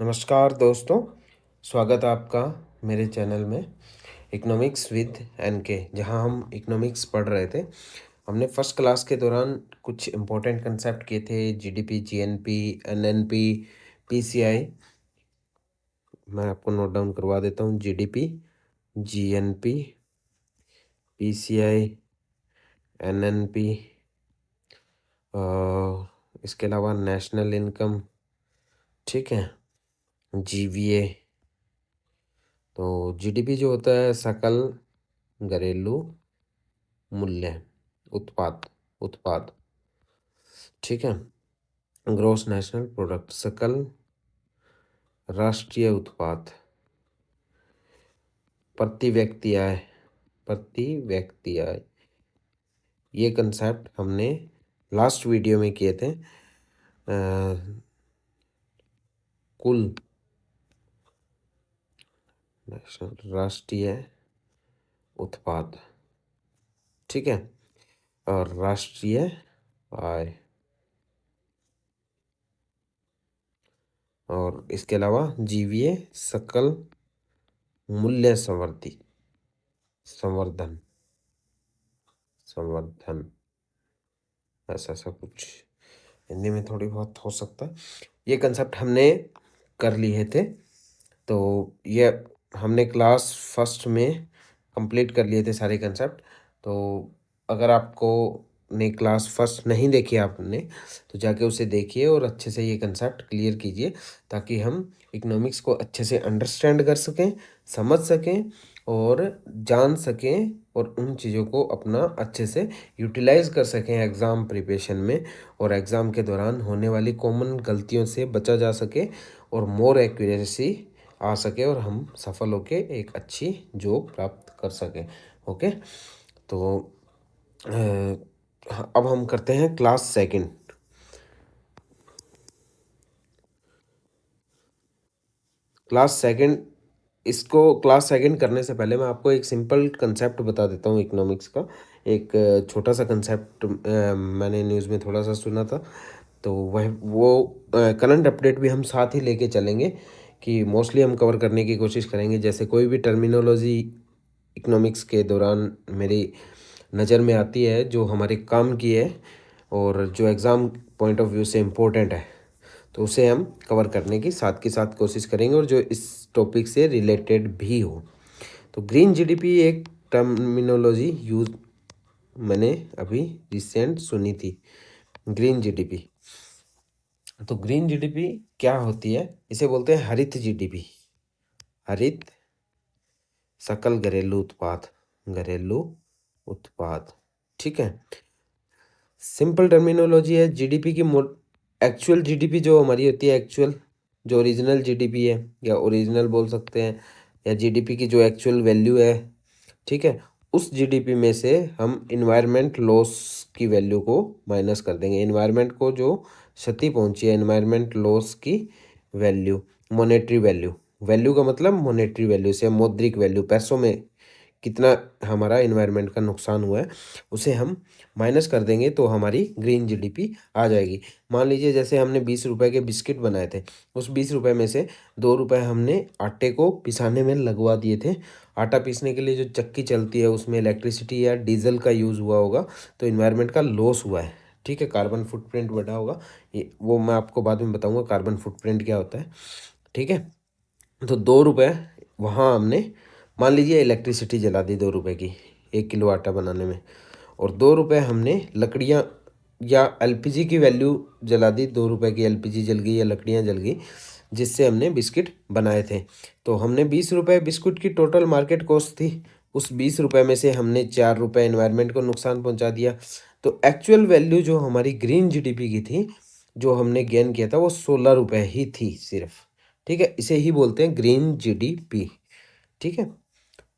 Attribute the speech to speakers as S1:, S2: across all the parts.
S1: नमस्कार दोस्तों, स्वागत है आपका मेरे चैनल में इकोनॉमिक्स विद एनके, जहां हम इकोनॉमिक्स पढ़ रहे थे। हमने फर्स्ट क्लास के दौरान कुछ इम्पोर्टेंट कंसेप्ट किए थे, जीडीपी, जीएनपी, एनएनपी, पीसीआई। मैं आपको नोट डाउन करवा देता हूं। जीडीपी, जीएनपी, पीसीआई, एनएनपी, इसके अलावा नेशनल इनकम, ठीक है, जीवीए। तो जीडीपी जो होता है सकल घरेलू मूल्य, उत्पाद उत्पाद, ठीक है। ग्रॉस नेशनल प्रोडक्ट, सकल राष्ट्रीय उत्पाद, प्रति व्यक्ति आय, प्रति व्यक्ति आय। ये कंसेप्ट हमने लास्ट वीडियो में किए थे। कुल नेशनल राष्ट्रीय उत्पाद, ठीक है, और राष्ट्रीय आय, और इसके अलावा जीवीए, सकल मूल्य संवर्धन, ऐसा ऐसा कुछ हिंदी में थोड़ी बहुत हो सकता है। ये कंसेप्ट हमने कर लिए थे, तो ये हमने क्लास फर्स्ट में कंप्लीट कर लिए थे सारे कंसेप्ट। तो अगर आपको ने क्लास फर्स्ट नहीं देखी आपने, तो जाके उसे देखिए और अच्छे से ये कंसेप्ट क्लियर कीजिए, ताकि हम इकोनॉमिक्स को अच्छे से अंडरस्टैंड कर सकें, समझ सकें और जान सकें, और उन चीज़ों को अपना अच्छे से यूटिलाइज कर सकें एग्ज़ाम प्रिपरेशन में, और एग्ज़ाम के दौरान होने वाली कॉमन गलतियों से बचा जा सके और मोर एक्यूरेसी आ सके, और हम सफल होके एक अच्छी जॉब प्राप्त कर सकें। ओके, तो अब हम करते हैं क्लास सेकंड। क्लास सेकंड करने से पहले मैं आपको एक सिंपल कंसेप्ट बता देता हूँ इकोनॉमिक्स का। एक छोटा सा कंसेप्ट मैंने न्यूज़ में थोड़ा सा सुना था, तो वो करंट अपडेट भी हम साथ ही लेके चलेंगे, कि मोस्टली हम कवर करने की कोशिश करेंगे। जैसे कोई भी टर्मिनोलॉजी इकोनॉमिक्स के दौरान मेरी नज़र में आती है जो हमारे काम की है और जो एग्ज़ाम पॉइंट ऑफ व्यू से इम्पोर्टेंट है, तो उसे हम कवर करने की साथ के साथ कोशिश करेंगे, और जो इस टॉपिक से रिलेटेड भी हो। तो ग्रीन जीडीपी एक टर्मिनोलॉजी यूज मैंने अभी रिसेंट सुनी थी, ग्रीन जीडीपी। तो ग्रीन जीडीपी क्या होती है? इसे बोलते हैं हरित जीडीपी, हरित सकल घरेलू उत्पाद, ठीक है। सिंपल टर्मिनोलॉजी है जीडीपी की। एक्चुअल जीडीपी जो हमारी होती है, एक्चुअल जो ओरिजिनल जीडीपी है, या ओरिजिनल बोल सकते हैं, या जीडीपी की जो एक्चुअल वैल्यू है, ठीक है, उस जीडीपी में से हम इन्वायरमेंट लॉस की वैल्यू को माइनस कर देंगे। इन्वायरमेंट को जो क्षति पहुंची है, इन्वायरमेंट लॉस की वैल्यू, मॉनेटरी वैल्यू, वैल्यू का मतलब मॉनेटरी वैल्यू से मौद्रिक वैल्यू, पैसों में कितना हमारा इन्वायरमेंट का नुकसान हुआ है, उसे हम माइनस कर देंगे, तो हमारी ग्रीन जीडीपी आ जाएगी। मान लीजिए जैसे हमने 20 रुपए के बिस्किट बनाए थे, उस 20 रुपए में से 2 रुपए हमने आटे को पिसाने में लगवा दिए थे। आटा पीसने के लिए जो चक्की चलती है उसमें इलेक्ट्रिसिटी या डीजल का यूज़ हुआ होगा, तो इन्वायरमेंट का लॉस हुआ है, ठीक है, कार्बन फुटप्रिंट बढ़ा होगा। ये वो मैं आपको बाद में बताऊंगा कार्बन फुटप्रिंट क्या होता है, ठीक है। तो 2 रुपए वहाँ हमने, मान लीजिए इलेक्ट्रिसिटी जला दी 2 रुपए की 1 किलो आटा बनाने में, और 2 रुपए हमने लकड़ियाँ या एलपीजी की वैल्यू जला दी, 2 रुपए की एलपीजी जल गई या लकड़ियाँ जल गई, जिससे हमने बिस्किट बनाए थे। तो हमने 20 रुपए बिस्कुट की टोटल मार्केट कॉस्ट थी। उस 20 रुपए में से हमने 4 रुपए एनवायरनमेंट को नुकसान पहुंचा दिया। तो एक्चुअल वैल्यू जो हमारी ग्रीन जीडीपी की थी, जो हमने गेन किया था, वो 16 रुपए ही थी सिर्फ, ठीक है। इसे ही बोलते हैं ग्रीन जीडीपी, ठीक है।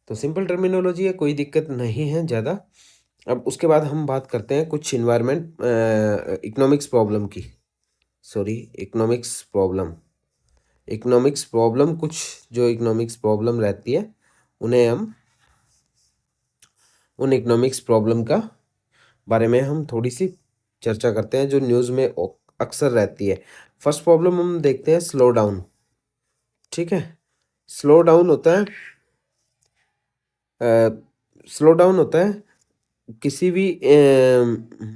S1: तो सिंपल टर्मिनोलॉजी है, कोई दिक्कत नहीं है ज़्यादा। अब उसके बाद हम बात करते हैं कुछ इन्वायरमेंट इकोनॉमिक्स प्रॉब्लम की, सॉरी, इकोनॉमिक्स प्रॉब्लम कुछ जो इकोनॉमिक्स प्रॉब्लम रहती है, उन्हें हम उन इकोनॉमिक्स प्रॉब्लम का बारे में हम थोड़ी सी चर्चा करते हैं, जो न्यूज़ में अक्सर रहती है। फर्स्ट प्रॉब्लम हम देखते हैं, स्लो डाउन। ठीक है। स्लो डाउन होता है, स्लो डाउन होता है किसी भी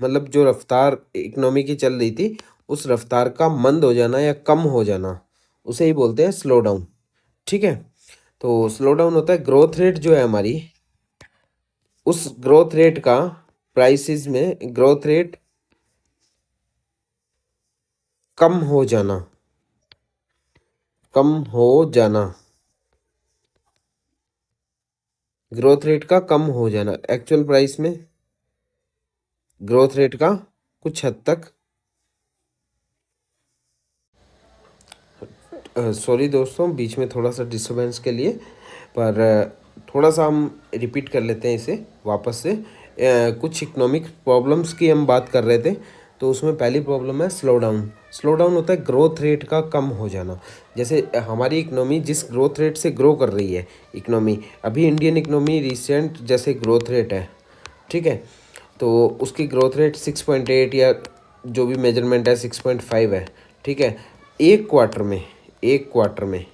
S1: मतलब जो रफ्तार इकोनॉमी की चल रही थी उस रफ्तार का मंद हो जाना या कम हो जाना, उसे ही बोलते हैं स्लो डाउन। ठीक है। तो स्लो डाउन होता है ग्रोथ रेट जो है हमारी, उस ग्रोथ रेट का प्राइसेस में ग्रोथ रेट कम हो जाना, कम हो जाना, ग्रोथ रेट का कम हो जाना, एक्चुअल प्राइस में ग्रोथ रेट का कुछ हद तक, सॉरी दोस्तों बीच में थोड़ा सा डिस्टरबेंस के लिए, पर थोड़ा सा हम रिपीट कर लेते हैं इसे वापस से। कुछ इकोनॉमिक प्रॉब्लम्स की हम बात कर रहे थे, तो उसमें पहली प्रॉब्लम है स्लो डाउन। स्लो डाउन होता है ग्रोथ रेट का कम हो जाना। जैसे हमारी इकोनॉमी जिस ग्रोथ रेट से ग्रो कर रही है, इकोनॉमी अभी इंडियन इकोनॉमी रिसेंट जैसे ग्रोथ रेट है, ठीक है, तो उसकी ग्रोथ रेट 6.8 या जो भी मेजरमेंट है 6.5 है। ठीक है। एक क्वार्टर में, एक क्वार्टर में,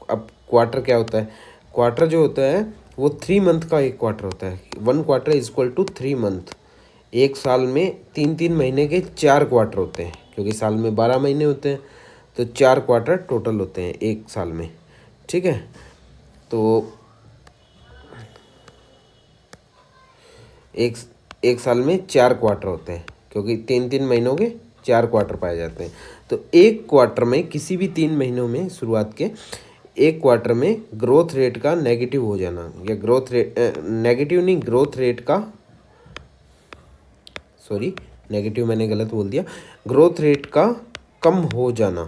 S1: अब क्वार्टर क्या होता है, क्वार्टर जो होता है वो 3 मंथ का एक क्वार्टर होता है। 1 quarter is equal to 3 month. एक साल में 3 3 महीने के 4 क्वार्टर होते हैं, क्योंकि साल में 12 महीने होते हैं, तो 4 क्वार्टर टोटल होते हैं एक साल में। ठीक है। तो एक एक साल में 4 क्वार्टर होते हैं, क्योंकि 3 3 महीनों के 4 क्वार्टर पाए जाते हैं। तो एक क्वार्टर में, किसी भी 3 महीनों में शुरुआत के एक क्वार्टर में ग्रोथ रेट का नेगेटिव हो जाना, या ग्रोथ रेट नेगेटिव नहीं, ग्रोथ रेट का, सॉरी नेगेटिव मैंने गलत बोल दिया, ग्रोथ रेट का कम हो जाना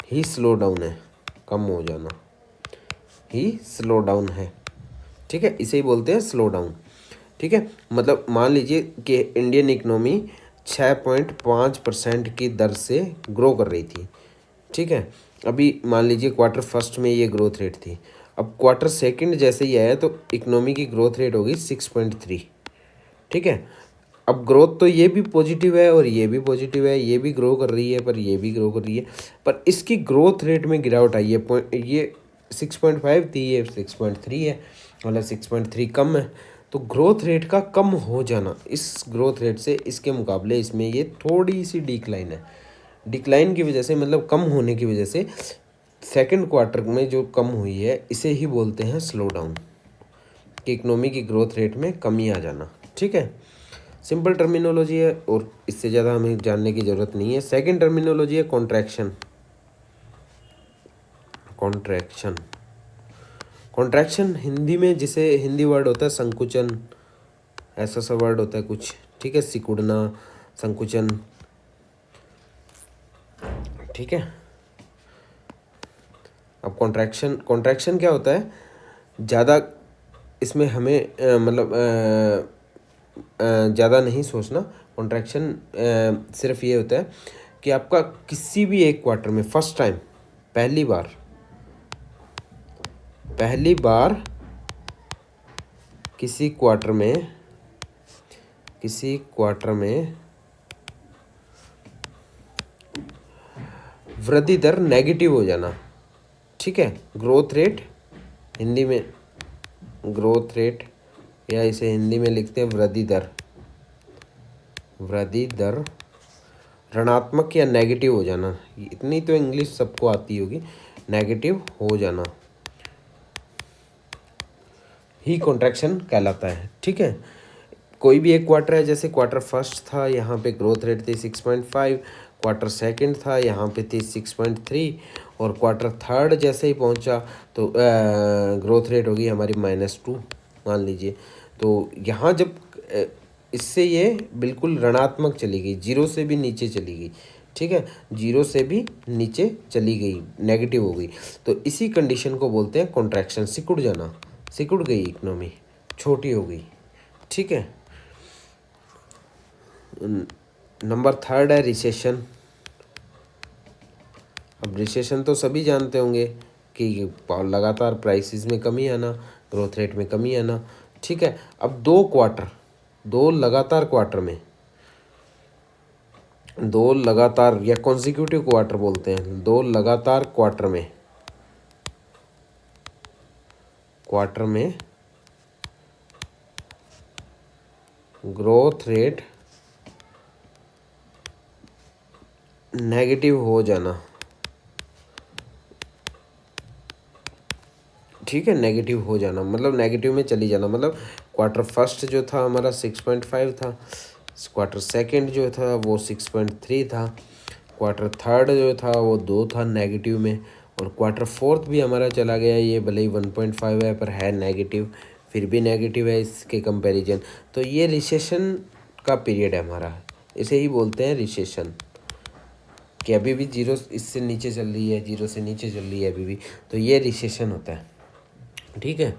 S1: ही स्लो डाउन है। कम हो जाना ही स्लो डाउन है। ठीक है, इसे ही बोलते हैं स्लो डाउन। ठीक है। मतलब मान लीजिए कि इंडियन इकनॉमी 6.5% की दर से ग्रो कर रही थी। ठीक है। अभी मान लीजिए क्वार्टर फर्स्ट में ये ग्रोथ रेट थी, अब क्वार्टर सेकंड जैसे ही आया तो इकनॉमी की ग्रोथ रेट होगी 6.3। ठीक है। अब ग्रोथ तो ये भी पॉजिटिव है और ये भी पॉजिटिव है, ये भी ग्रो कर रही है पर ये भी ग्रो कर रही है, पर इसकी ग्रोथ रेट में गिरावट आई है। ये 6.5 थी, ये 6.3 है, मतलब 6.3 कम है। तो ग्रोथ रेट का कम हो जाना, इस ग्रोथ रेट से इसके मुकाबले इसमें ये थोड़ी सी डिक्लाइन है। डिक्लाइन की वजह से, मतलब कम होने की वजह से सेकंड क्वार्टर में जो कम हुई है, इसे ही बोलते हैं स्लो डाउन, कि इकनॉमी की ग्रोथ रेट में कमी आ जाना। ठीक है। सिंपल टर्मिनोलॉजी है और इससे ज़्यादा हमें जानने की ज़रूरत नहीं है। सेकंड टर्मिनोलॉजी है कॉन्ट्रैक्शन। कॉन्ट्रैक्शन, कॉन्ट्रैक्शन हिंदी में जिसे हिंदी वर्ड होता है संकुचन, ऐसा सा वर्ड होता है कुछ। ठीक है, सिकुड़ना, संकुचन। ठीक है। अब कॉन्ट्रैक्शन, कॉन्ट्रैक्शन क्या होता है, ज़्यादा इसमें हमें मतलब ज़्यादा नहीं सोचना। कॉन्ट्रैक्शन सिर्फ ये होता है कि आपका किसी भी एक क्वार्टर में फर्स्ट टाइम, पहली बार, पहली बार किसी क्वार्टर में, किसी क्वार्टर में वृद्धि दर नेगेटिव हो जाना। ठीक है। ग्रोथ रेट, हिंदी में ग्रोथ रेट, या इसे हिंदी में लिखते हैं वृद्धि दर। वृद्धि दर ऋणात्मक या नेगेटिव हो जाना, इतनी तो इंग्लिश सबको आती होगी, नेगेटिव हो जाना ही कॉन्ट्रैक्शन कहलाता है। ठीक है। कोई भी एक क्वार्टर है, जैसे क्वार्टर फर्स्ट था, यहाँ पे ग्रोथ रेट थी 6.5, क्वार्टर सेकंड था, यहाँ पे थी 6.3, और क्वार्टर थर्ड जैसे ही पहुँचा तो ग्रोथ रेट होगी हमारी -2 मान लीजिए। तो यहाँ जब इससे ये बिल्कुल ऋणात्मक चली गई, जीरो से भी नीचे चली गई। ठीक है, जीरो से भी नीचे चली गई, नेगेटिव हो गई, तो इसी कंडीशन को बोलते हैं कॉन्ट्रैक्शन, सिकुड़ जाना। सिकुड़ गई इकनॉमी, छोटी हो गई। ठीक है। नंबर थर्ड है रिसेशन। अब रिसेशन तो सभी जानते होंगे कि लगातार प्राइसेस में कमी आना, ग्रोथ रेट में कमी आना। ठीक है। अब दो क्वार्टर, दो लगातार क्वार्टर में, दो लगातार या कॉन्जिक्यूटिव क्वार्टर बोलते हैं, दो लगातार क्वार्टर में क्वार्टर में ग्रोथ रेट नेगेटिव हो जाना, ठीक है, नेगेटिव हो जाना मतलब नेगेटिव में चली जाना, मतलब क्वार्टर फर्स्ट जो था हमारा 6.5 था, क्वार्टर सेकंड जो था वो 6.3 था, क्वार्टर थर्ड जो था वो 2 था नेगेटिव में, और क्वार्टर फोर्थ भी हमारा चला गया, ये भले ही 1.5 है पर है नेगेटिव, फिर भी नेगेटिव है इसके कंपैरिजन। तो ये रिसेशन का पीरियड है हमारा, इसे ही बोलते हैं रिसेशन, कि अभी भी जीरो इससे नीचे चल रही है, जीरो से नीचे चल रही है अभी भी, तो ये रिसेशन होता है, ठीक है।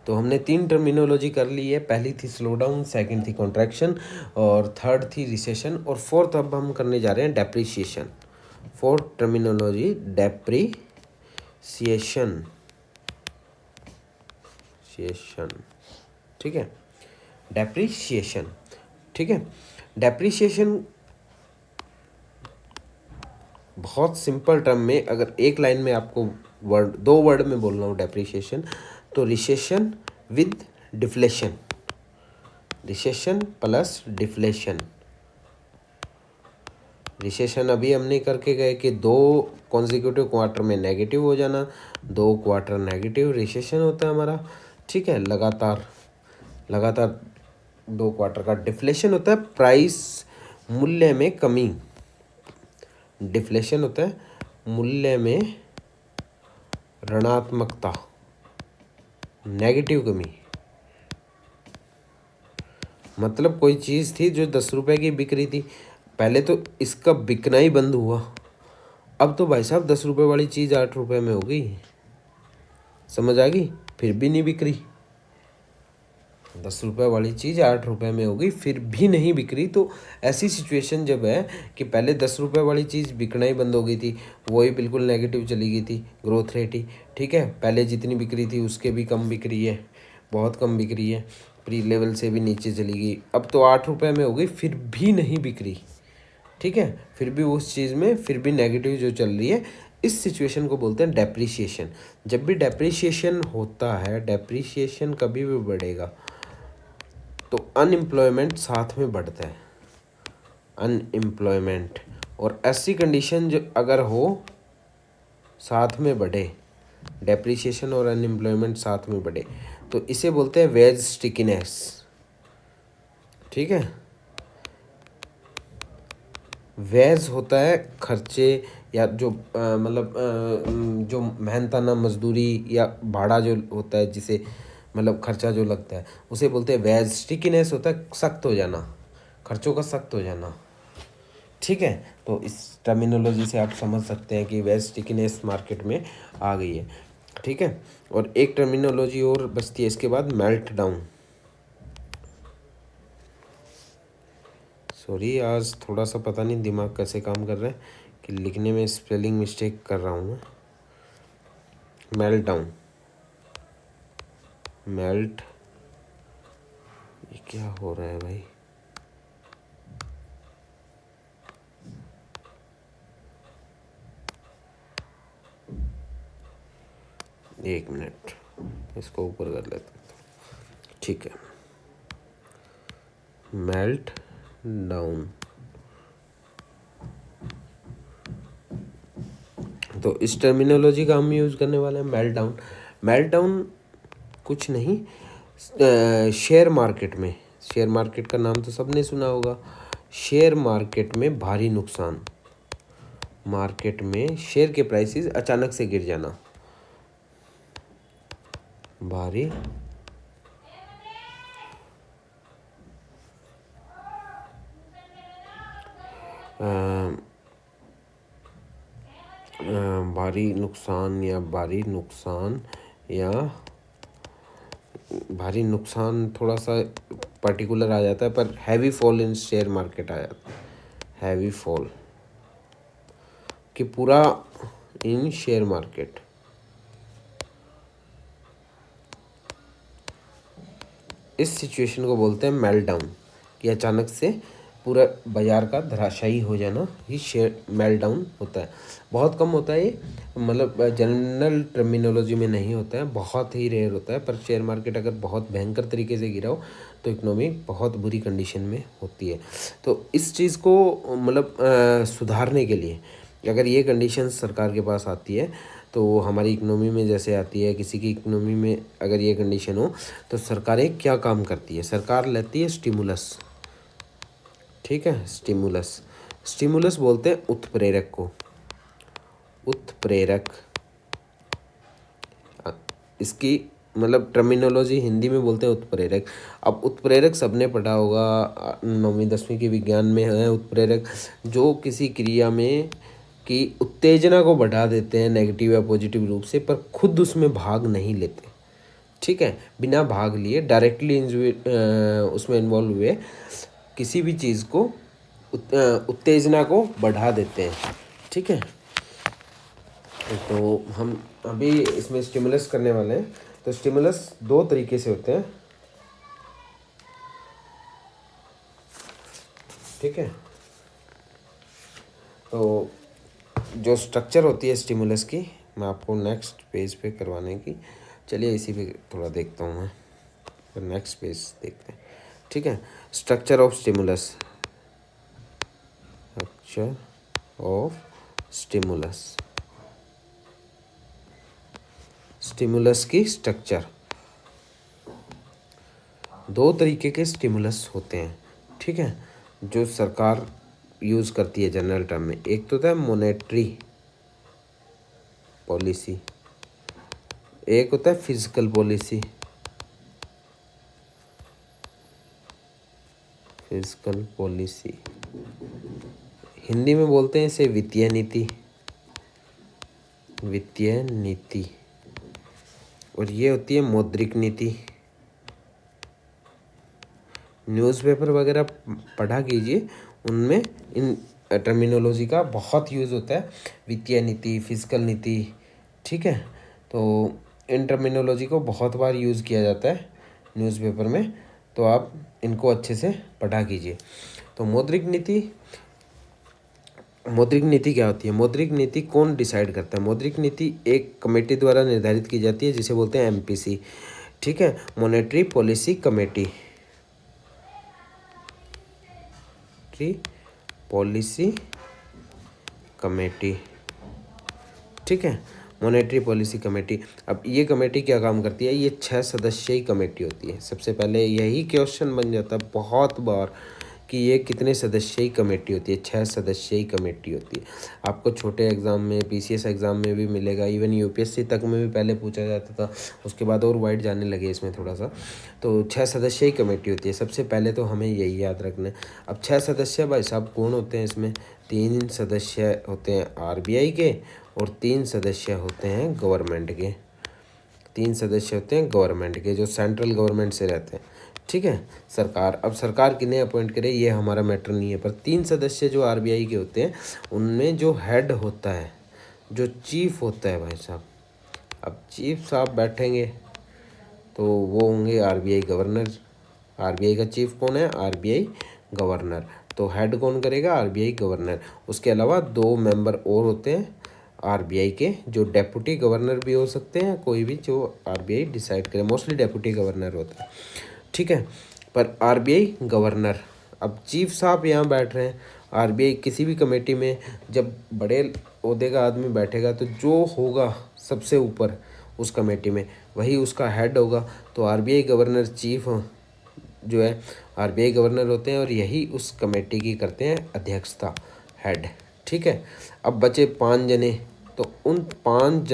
S1: तो हमने 3 टर्मिनोलॉजी कर ली है, पहली थी स्लो डाउन, सेकंड थी कॉन्ट्रैक्शन, और थर्ड थी रिसेशन, और फोर्थ अब हम करने जा रहे हैं डेप्रिसिएशन। फोर्थ टर्मिनोलॉजी डेप्रिसिएशन, ठीक है, डेप्रिसिएशन, ठीक है। डेप्रिसिएशन बहुत सिंपल टर्म में, अगर एक लाइन में आपको वर्ड, 2 वर्ड में बोल रहा हूँ डेप्रिसिएशन, तो recession with deflation, recession plus deflation. Recession अभी हमने करके गए कि 2 कॉन्जिक्यूटिव क्वार्टर में नेगेटिव हो जाना, 2 क्वार्टर नेगेटिव रिसेशन होता है हमारा, ठीक है, लगातार 2 क्वार्टर का डिफ्लेशन होता है, प्राइस मूल्य में कमी, डिफ्लेशन होता है मूल्य में ऋणात्मकता, नेगेटिव कमी, मतलब कोई चीज़ थी जो 10 रुपये की बिक रही थी, पहले तो इसका बिकना ही बंद हुआ, अब तो भाई साहब 10 रुपये वाली चीज़ 8 रुपये में हो गई, समझ आ गई, फिर भी नहीं बिक रही, 10 रुपये वाली चीज़ 8 रुपये में हो गई फिर भी नहीं बिक रही। तो ऐसी सिचुएशन जब है कि पहले 10 रुपये वाली चीज़ बिकना ही बंद हो गई थी, वही बिल्कुल नेगेटिव चली गई थी ग्रोथ रेट ही, ठीक है, पहले जितनी बिक रही थी उसके भी कम बिक रही है, बहुत कम बिक रही है, प्री लेवल से भी नीचे चली गई, अब तो 8 रुपये में हो गई फिर भी नहीं बिक रही, ठीक है, फिर भी उस चीज़ में फिर भी नेगेटिव जो चल रही है, इस सिचुएशन को बोलते हैं डेप्रिसिएशन। जब भी डेप्रिसिएशन होता है, डेप्रिसिएशन कभी भी बढ़ेगा तो अनएम्प्लॉयमेंट साथ में बढ़ता है, अनएम्प्लॉयमेंट, और ऐसी कंडीशन जो अगर हो साथ में बढ़े, डेप्रिसिएशन और अनएम्प्लॉयमेंट साथ में बढ़े, तो इसे बोलते हैं वेज स्टिकीनेस, ठीक है। वेज होता है खर्चे या जो मतलब जो मेहनताना मजदूरी या भाड़ा जो होता है, जिसे मतलब खर्चा जो लगता है उसे बोलते हैं वेज। स्टिकीनेस होता है सख्त हो जाना, खर्चों का सख्त हो जाना, ठीक है। तो इस टर्मिनोलॉजी से आप समझ सकते हैं कि वेज स्टिकीनेस मार्केट में आ गई है, ठीक है। और एक टर्मिनोलॉजी और बचती है इसके बाद, मेल्ट डाउन। सॉरी, आज थोड़ा सा पता नहीं दिमाग कैसे काम कर रहा है कि लिखने में स्पेलिंग मिस्टेक कर रहा हूँ मैं। मेल्ट डाउन, मेल्ट, ये क्या हो रहा है भाई, एक मिनट, इसको ऊपर कर लेता हूँ, ठीक है। मेल्ट डाउन, तो इस टर्मिनोलॉजी का हम यूज़ करने वाले हैं मेल्ट डाउन। मेल्ट डाउन कुछ नहीं, शेयर मार्केट में, शेयर मार्केट का नाम तो सबने सुना होगा, शेयर मार्केट में भारी नुकसान, मार्केट में शेयर के प्राइसेस अचानक से गिर जाना, भारी भारी नुकसान या भारी नुकसान थोड़ा सा पर्टिकुलर आ जाता है, पर heavy fall in share market आ जाता है, हैवी फॉल कि पूरा इन शेयर मार्केट, इस सिचुएशन को बोलते हैं मेल्ट डाउन, कि अचानक से पूरा बाजार का धराशायी हो जाना, ही शेयर मेल्ट डाउन होता है। बहुत कम होता है ये, मतलब जनरल टर्मिनोलॉजी में नहीं होता है, बहुत ही रेयर होता है। पर शेयर मार्केट अगर बहुत भयंकर तरीके से गिरा हो तो इकोनॉमी बहुत बुरी कंडीशन में होती है। तो इस चीज़ को मतलब सुधारने के लिए अगर ये कंडीशन सरकार के पास आती है तो हमारी इकोनॉमी में जैसे आती है, किसी की इकोनॉमी में अगर ये कंडीशन हो तो सरकारें क्या काम करती है? सरकार लेती है स्टिमुलस। ठीक है, स्टिमुलस, स्टिमुलस बोलते हैं उत्प्रेरक को, उत्प्रेरक। इसकी मतलब टर्मिनोलॉजी हिंदी में बोलते हैं उत्प्रेरक। अब उत्प्रेरक सबने पढ़ा होगा, 9वीं 10वीं के विज्ञान में है। उत्प्रेरक जो किसी क्रिया में की उत्तेजना को बढ़ा देते हैं नेगेटिव या पॉजिटिव रूप से, पर खुद उसमें भाग नहीं लेते। ठीक है, बिना भाग लिए डायरेक्टली उसमें इन्वॉल्व हुए किसी भी चीज़ को उत्तेजना को बढ़ा देते हैं। ठीक है, तो हम अभी इसमें स्टिमुलस करने वाले हैं। तो स्टिमुलस दो तरीके से होते हैं। ठीक है, तो जो स्ट्रक्चर होती है स्टिमुलस की, मैं आपको नेक्स्ट पेज पे करवाने की, चलिए इसी पे थोड़ा देखता हूँ मैं, तो नेक्स्ट पेज देखते हैं। ठीक है, structure of stimulus, structure of stimulus, stimulus की स्ट्रक्चर। दो तरीके के स्टिमुलस होते हैं। ठीक है, जो सरकार यूज़ करती है जनरल टर्म में। एक तो होता है मॉनेटरी पॉलिसी, एक होता है physical policy, physical policy. Hindi में बोलते हैं इसे वित्तीय नीति, वित्तीय नीति। और ये होती है मौद्रिक नीति। न्यूज़पेपर वगैरह पढ़ा कीजिए, उनमें इन टर्मिनोलॉजी का बहुत यूज़ होता है, वित्तीय नीति, फिजिकल नीति। ठीक है, तो इन टर्मिनोलॉजी को बहुत बार यूज़ किया जाता है न्यूज़पेपर में, तो आप इनको अच्छे से पढ़ा कीजिए। तो मौद्रिक नीति, मौद्रिक नीति क्या होती है? मौद्रिक नीति कौन डिसाइड करता है? मौद्रिक नीति एक कमेटी द्वारा निर्धारित की जाती है जिसे बोलते हैं एमपीसी। ठीक है, monetary policy committee, policy committee. ठीक है, मॉनेटरी पॉलिसी कमेटी। अब ये कमेटी क्या काम करती है? ये 6 सदस्यीय कमेटी होती है। सबसे पहले यही क्वेश्चन बन जाता है बहुत बार कि ये कितने सदस्यीय कमेटी होती है? 6 सदस्यीय कमेटी होती है। आपको छोटे एग्ज़ाम में, पीसीएस एग्ज़ाम में भी मिलेगा, इवन यूपीएससी तक में भी पहले पूछा जाता था, उसके बाद और वाइड जाने लगे इसमें थोड़ा सा। तो 6 सदस्यीय कमेटी होती है। सबसे पहले तो हमें यही याद रखना है। अब 6 सदस्य भाई साहब कौन होते हैं इसमें? 3 सदस्य होते हैं आरबीआई के और 3 सदस्य होते हैं गवर्नमेंट के। 3 सदस्य होते हैं गवर्नमेंट के, जो सेंट्रल गवर्नमेंट से रहते हैं। ठीक है, सरकार, अब सरकार किन्हें अपॉइंट करे ये हमारा मैटर नहीं है, पर 3 सदस्य जो आरबीआई के होते हैं उनमें जो हेड होता है, जो चीफ होता है भाई साहब, अब चीफ साहब बैठेंगे तो वो होंगे आरबीआई गवर्नर। आरबीआई का चीफ कौन है? RBI governor. तो हेड कौन करेगा? RBI governor. उसके अलावा 2 मेंबर और होते हैं आरबीआई के, जो डेप्यूटी गवर्नर भी हो सकते हैं, कोई भी जो आरबीआई डिसाइड करे, मोस्टली डेप्यूटी गवर्नर होता है। ठीक है, पर आरबीआई गवर्नर, अब चीफ साहब यहाँ बैठ रहे हैं। आरबीआई किसी भी कमेटी में जब बड़े ओहदे का आदमी बैठेगा तो जो होगा सबसे ऊपर उस कमेटी में वही उसका हेड होगा। तो आरबीआई गवर्नर चीफ जो है आरबीआई गवर्नर होते हैं और यही उस कमेटी की करते हैं अध्यक्षता, हेड। ठीक है, अब बचे 5 जने, तो उन 5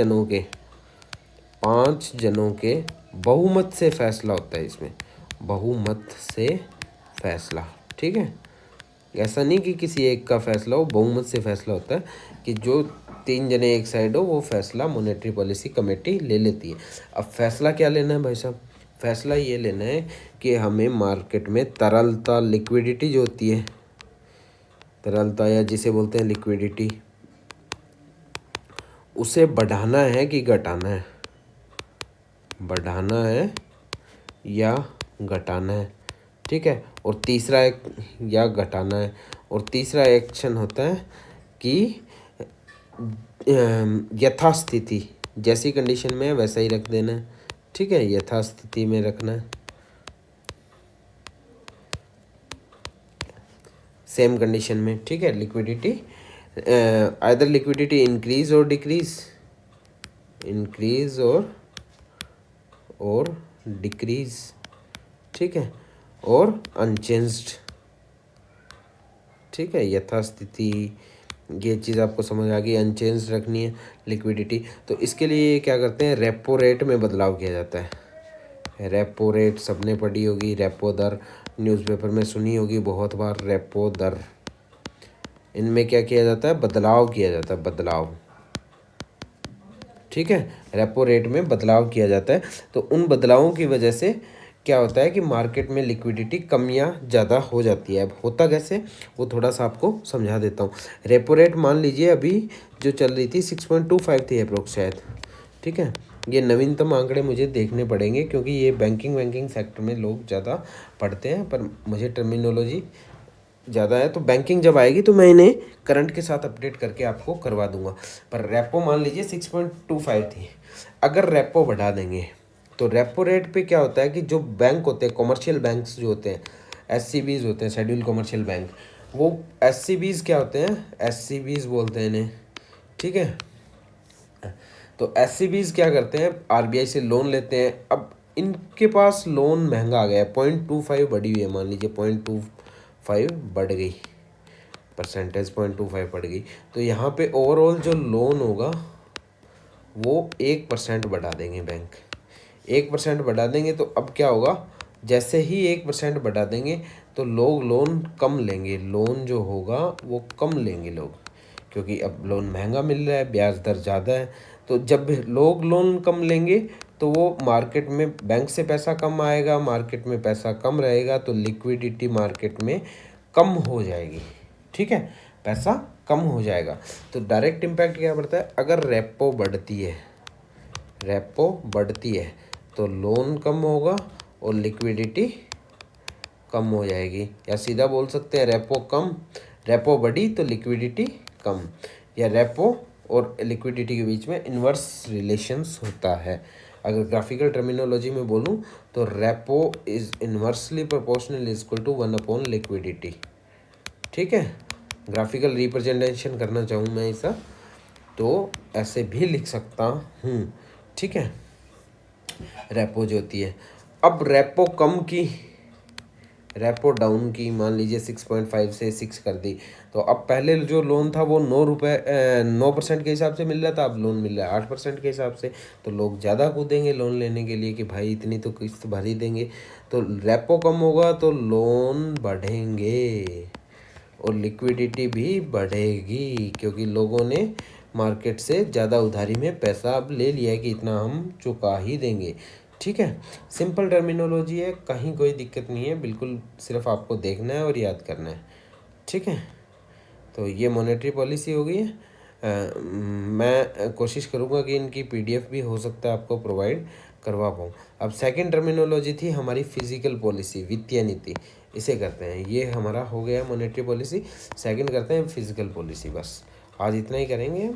S1: जनों के बहुमत से फैसला होता है इसमें, बहुमत से फैसला। ठीक है, ऐसा नहीं कि किसी एक का फैसला हो, बहुमत से फैसला होता है कि जो 3 जने एक साइड हो वो फैसला मॉनेटरी पॉलिसी कमेटी ले लेती है। अब फैसला क्या लेना है भाई साहब? फैसला ये लेना है कि हमें मार्केट में तरलता, लिक्विडिटी जो होती है, तरलता या जिसे बोलते हैं लिक्विडिटी, उसे बढ़ाना है कि घटाना है? बढ़ाना है या घटाना है? ठीक है, और तीसरा एक या घटाना है। और तीसरा एक्शन होता है कि यथास्थिति, जैसी कंडीशन में है वैसा ही रख देना है, ठीक है, यथास्थिति में रखना है, सेम कंडीशन में, ठीक है। लिक्विडिटी आइदर लिक्विडिटी इंक्रीज और डिक्रीज, इंक्रीज और डिक्रीज, ठीक है, और अनचेंज्ड, ठीक है, यथास्थिति, ये चीज़ आपको समझ आ गई, अनचेंज रखनी है लिक्विडिटी। तो इसके लिए क्या करते हैं, रेपो रेट में बदलाव किया जाता है। रेपो रेट सबने पढ़ी होगी, रेपो दर न्यूज़पेपर में सुनी होगी बहुत बार, रेपो दर, इनमें क्या किया जाता है, बदलाव किया जाता है, बदलाव, ठीक है, रेपो रेट में बदलाव किया जाता है। तो उन बदलावों की वजह से क्या होता है कि मार्केट में लिक्विडिटी कम या ज़्यादा हो जाती है। अब होता कैसे, वो थोड़ा सा आपको समझा देता हूँ। रेपो रेट मान लीजिए अभी जो चल रही थी 6.25 थी अप्रोक्स शायद, ठीक है। ये नवीनतम आंकड़े मुझे देखने पड़ेंगे क्योंकि ये बैंकिंग सेक्टर में लोग ज़्यादा पढ़ते हैं, पर मुझे टर्मिनोलॉजी ज़्यादा है, तो बैंकिंग जब आएगी तो मैं इन्हें करंट के साथ अपडेट करके आपको करवा दूंगा। पर रेपो मान लीजिए 6.25 थी, अगर रेपो बढ़ा देंगे तो रेपो रेट पे क्या होता है कि जो बैंक होते हैं, कॉमर्शियल बैंक्स जो होते हैं, एससीबीज होते हैं, शेड्यूल कमर्शियल बैंक, वो एससीबीज क्या होते हैं, एससीबीज बोलते हैं इन्हें, ठीक है। तो एससीबीज क्या करते हैं, आरबीआई से लोन लेते हैं। अब इनके पास लोन महंगा आ गया है, 0.25 बढ़ी हुई है, मान लीजिए 0.25 बढ़ गई, परसेंटेज 0.25 बढ़ गई, तो यहाँ पे ओवरऑल जो लोन होगा वो 1% बढ़ा देंगे बैंक, 1% बढ़ा देंगे। तो अब क्या होगा, जैसे ही 1% बढ़ा देंगे तो लोग लोन कम लेंगे, लोन जो होगा वो कम लेंगे लोग, क्योंकि अब लोन महंगा मिल रहा है, ब्याज दर ज़्यादा है। तो जब लोग लोन कम लेंगे तो वो मार्केट में बैंक से पैसा कम आएगा, मार्केट में पैसा कम रहेगा, तो लिक्विडिटी मार्केट में कम हो जाएगी, ठीक है, पैसा कम हो जाएगा। तो डायरेक्ट इम्पैक्ट क्या पड़ता है, अगर रेपो बढ़ती है, रेपो बढ़ती है तो लोन कम होगा और लिक्विडिटी कम हो जाएगी, या सीधा बोल सकते हैं रेपो कम, रेपो बढ़ी तो लिक्विडिटी कम, या रेपो और लिक्विडिटी के बीच में इन्वर्स रिलेशंस होता है। अगर ग्राफिकल टर्मिनोलॉजी में बोलूँ तो repo is inversely proportional is equal to 1 upon liquidity, ठीक है। ग्राफिकल रिप्रेजेंटेशन करना चाहूँ मैं ऐसा तो ऐसे भी लिख सकता हूँ, ठीक है, रेपो जो होती है। अब रेपो कम की, रेपो डाउन की, मान लीजिए 6.5 से 6 कर दी, तो अब पहले जो लोन था वो 9% के हिसाब से मिल रहा था, अब लोन मिल रहा है 8% के हिसाब से, तो लोग ज़्यादा कूदेंगे लोन लेने के लिए कि भाई इतनी तो किस्त भर ही देंगे। तो रेपो कम होगा तो लोन बढ़ेंगे और लिक्विडिटी भी बढ़ेगी, क्योंकि लोगों ने मार्केट से ज़्यादा उधारी में पैसा अब ले लिया है कि इतना हम चुका ही देंगे, ठीक है। सिंपल टर्मिनोलॉजी है, कहीं कोई दिक्कत नहीं है, बिल्कुल सिर्फ आपको देखना है और याद करना है, ठीक है। तो ये मॉनेटरी पॉलिसी हो गई है। मैं कोशिश करूँगा कि इनकी पीडीएफ भी हो सकता है आपको प्रोवाइड करवा पाऊँ। अब सेकंड टर्मिनोलॉजी थी हमारी फिजिकल पॉलिसी, वित्तीय नीति, इसे करते हैं, ये हमारा हो गया मॉनेटरी पॉलिसी। सेकंड करते हैं फिजिकल पॉलिसी। बस आज इतना ही करेंगे,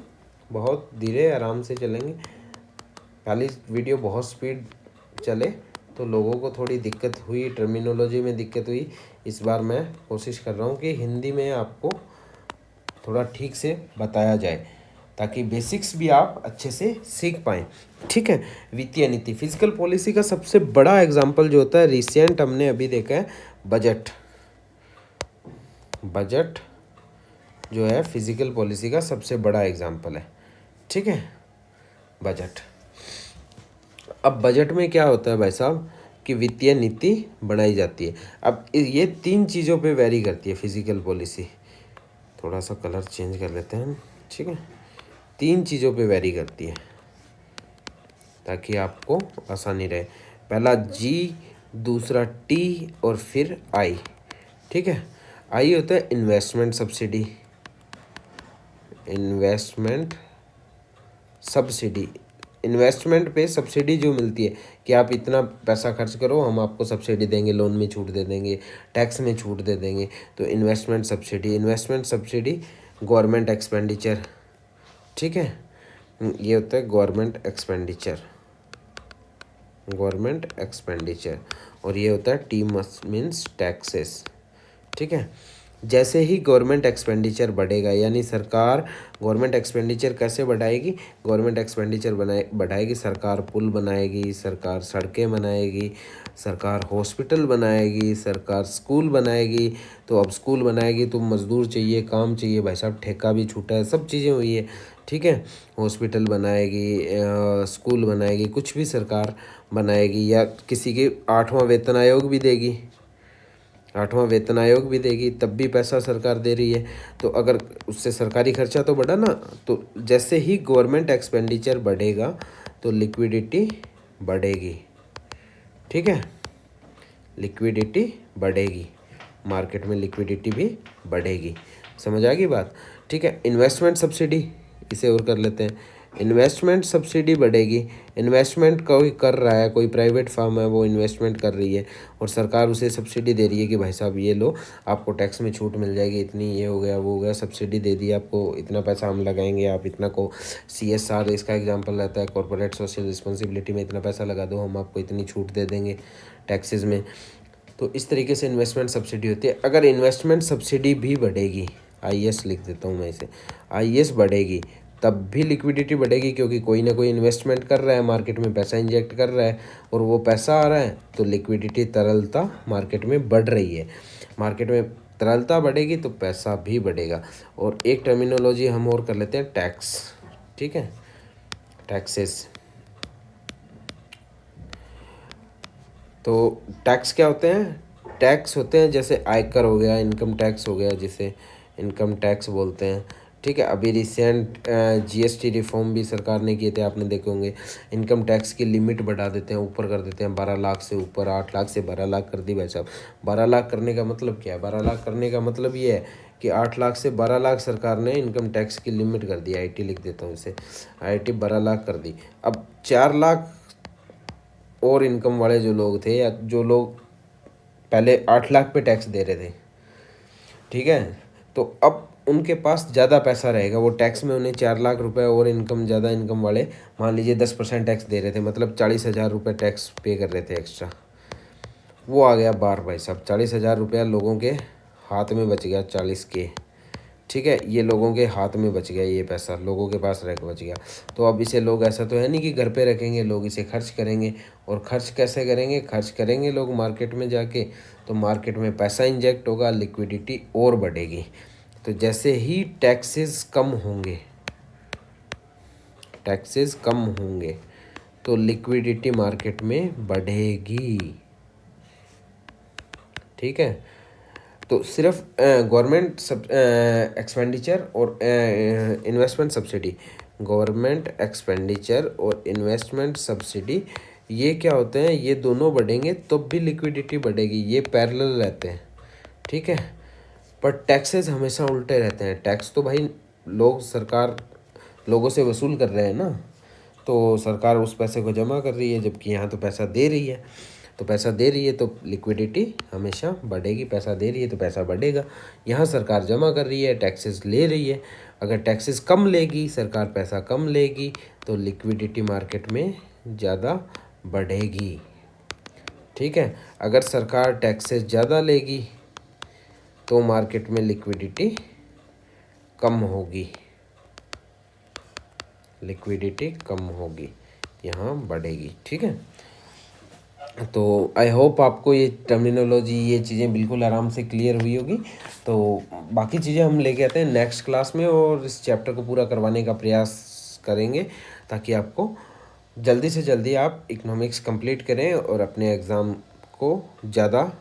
S1: बहुत धीरे आराम से चलेंगे। पहली वीडियो बहुत स्पीड चले तो लोगों को थोड़ी दिक्कत हुई, टर्मिनोलॉजी में दिक्कत हुई। इस बार मैं कोशिश कर रहा हूँ कि हिंदी में आपको थोड़ा ठीक से बताया जाए ताकि बेसिक्स भी आप अच्छे से सीख पाएँ, ठीक है। वित्तीय नीति, फिजिकल पॉलिसी का सबसे बड़ा एग्जाम्पल जो होता है रिसेंट हमने अभी देखा है, बजट। बजट जो है फिजिकल पॉलिसी का सबसे बड़ा एग्जाम्पल है, ठीक है, बजट। अब बजट में क्या होता है भाई साहब कि वित्तीय नीति बनाई जाती है। अब ये 3 चीज़ों पे वेरी करती है फिजिकल पॉलिसी। थोड़ा सा कलर चेंज कर लेते हैं, ठीक है। 3 चीज़ों पे वेरी करती है ताकि आपको आसानी रहे। पहला जी, दूसरा टी और फिर आई, ठीक है। आई होता है investment subsidy, investment subsidy, investment पे सब्सिडी जो मिलती है कि आप इतना पैसा खर्च करो हम आपको सब्सिडी देंगे, लोन में छूट दे देंगे, टैक्स में छूट दे देंगे, तो investment subsidy. Investment subsidy government expenditure, ठीक है। ये होता है गवर्नमेंट एक्सपेंडिचर, और ये होता है टी मीन्स टैक्सेस। ठीक है। जैसे ही गवर्नमेंट एक्सपेंडिचर बढ़ेगा, यानी सरकार गवर्नमेंट एक्सपेंडिचर कैसे बढ़ाएगी, गवर्नमेंट एक्सपेंडिचर बढ़ाएगी, सरकार पुल बनाएगी, सरकार सड़कें बनाएगी, सरकार हॉस्पिटल बनाएगी, सरकार स्कूल बनाएगी। तो अब स्कूल बनाएगी तो मज़दूर चाहिए, काम चाहिए, भाई साहब ठेका भी छूटा है, सब चीज़ें हुई है। ठीक है। हॉस्पिटल बनाएगी, स्कूल बनाएगी, कुछ भी सरकार बनाएगी, या किसी के 8वां वेतन आयोग भी देगी, 8वां वेतन आयोग भी देगी, तब भी पैसा सरकार दे रही है। तो अगर उससे सरकारी खर्चा तो बढ़ा ना। तो जैसे ही गवर्नमेंट एक्सपेंडिचर बढ़ेगा तो लिक्विडिटी बढ़ेगी। ठीक है। लिक्विडिटी बढ़ेगी, मार्केट में लिक्विडिटी भी बढ़ेगी। समझ आ गई बात। ठीक है। इन्वेस्टमेंट सब्सिडी, इसे और कर लेते हैं। इन्वेस्टमेंट सब्सिडी बढ़ेगी, इन्वेस्टमेंट कोई कर रहा है, कोई प्राइवेट फर्म है वो इन्वेस्टमेंट कर रही है और सरकार उसे सब्सिडी दे रही है कि भाई साहब ये लो, आपको टैक्स में छूट मिल जाएगी इतनी, ये हो गया वो हो गया, सब्सिडी दे दी आपको, इतना पैसा हम लगाएंगे, आप इतना को CSR इसका एग्जांपल रहता है, कॉर्पोरेट सोशल रिस्पॉन्सिबिलिटी में इतना पैसा लगा दो, हम आपको इतनी छूट दे देंगे टैक्सेस में। तो इस तरीके से इन्वेस्टमेंट सब्सिडी होती है। अगर इन्वेस्टमेंट सब्सिडी भी बढ़ेगी, IS लिख देता हूँ मैं इसे, IS बढ़ेगी, तब भी लिक्विडिटी बढ़ेगी, क्योंकि कोई ना कोई इन्वेस्टमेंट कर रहा है, मार्केट में पैसा इंजेक्ट कर रहा है और वो पैसा आ रहा है, तो लिक्विडिटी, तरलता मार्केट में बढ़ रही है। मार्केट में तरलता बढ़ेगी तो पैसा भी बढ़ेगा। और एक टर्मिनोलॉजी हम और कर लेते हैं, टैक्स। ठीक है। टैक्सेस, तो टैक्स क्या होते हैं, टैक्स होते हैं जैसे आयकर हो गया, इनकम टैक्स हो गया, जिसे इनकम टैक्स बोलते हैं। ठीक है। अभी रिसेंट GST रिफॉर्म भी सरकार ने किए थे, आपने देखे होंगे। इनकम टैक्स की लिमिट बढ़ा देते हैं, ऊपर कर देते हैं, 12 लाख से ऊपर, 8 लाख से 12 लाख कर दी भाई साहब। 12 लाख करने का मतलब क्या है, 12 लाख करने का मतलब ये है कि 8 लाख से 12 लाख सरकार ने इनकम टैक्स की लिमिट कर दी। IT लिख देता हूँ इसे, IT 12 लाख कर दी। अब 4 लाख और इनकम वाले जो लोग थे, या जो लोग पहले 8 लाख पे टैक्स दे रहे थे, ठीक है, तो अब उनके पास ज़्यादा पैसा रहेगा, वो टैक्स में उन्हें 4 लाख रुपए और इनकम, ज़्यादा इनकम वाले मान लीजिए 10% टैक्स दे रहे थे, मतलब 40,000 रुपये टैक्स पे कर रहे थे एक्स्ट्रा। वो आ गया बार भाई साहब, 40,000 रुपया लोगों के हाथ में बच गया, 40K। ठीक है। ये लोगों के हाथ में बच गया, ये पैसा लोगों के पास रह के बच गया। तो अब इसे लोग, ऐसा तो है नहीं कि घर पे रखेंगे, लोग इसे खर्च करेंगे। और खर्च कैसे करेंगे, खर्च करेंगे लोग मार्केट में जाके, तो मार्केट में पैसा इंजेक्ट होगा, लिक्विडिटी और बढ़ेगी। तो जैसे ही टैक्सेस कम होंगे तो लिक्विडिटी मार्केट में बढ़ेगी। ठीक है। तो सिर्फ गवर्नमेंट एक्सपेंडिचर और इन्वेस्टमेंट सब्सिडी, गवर्नमेंट एक्सपेंडिचर और इन्वेस्टमेंट सब्सिडी, ये क्या होते हैं, ये दोनों बढ़ेंगे तो भी लिक्विडिटी बढ़ेगी, ये पैरेलल रहते हैं। ठीक है। पर टैक्सेस हमेशा उल्टे रहते हैं। टैक्स तो भाई सरकार लोगों से वसूल कर रहे हैं ना, तो सरकार उस पैसे को जमा कर रही है, जबकि यहाँ तो पैसा दे रही है। तो पैसा दे रही है तो लिक्विडिटी हमेशा बढ़ेगी, पैसा दे रही है तो पैसा बढ़ेगा। यहाँ सरकार जमा कर रही है, टैक्सेस ले रही है। अगर टैक्सेस कम लेगी सरकार, पैसा कम लेगी, तो लिक्विडिटी मार्केट में ज़्यादा बढ़ेगी। ठीक है। अगर सरकार टैक्सेस ज़्यादा लेगी तो मार्केट में लिक्विडिटी कम होगी, यहाँ बढ़ेगी। ठीक है। तो आई होप आपको ये टर्मिनोलॉजी, ये चीज़ें बिल्कुल आराम से क्लियर हुई होगी। तो बाकी चीज़ें हम लेके आते हैं नेक्स्ट क्लास में, और इस चैप्टर को पूरा करवाने का प्रयास करेंगे, ताकि आपको जल्दी से जल्दी आप इकोनॉमिक्स कंप्लीट करें और अपने एग्ज़ाम को ज़्यादा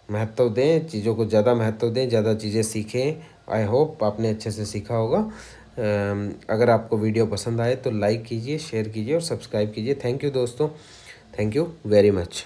S1: महत्व दें, चीज़ों को ज़्यादा महत्व दें, ज़्यादा चीज़ें सीखें। आई होप आपने अच्छे से सीखा होगा। अगर आपको वीडियो पसंद आए तो लाइक कीजिए, शेयर कीजिए और सब्सक्राइब कीजिए। थैंक यू दोस्तों, थैंक यू वेरी मच।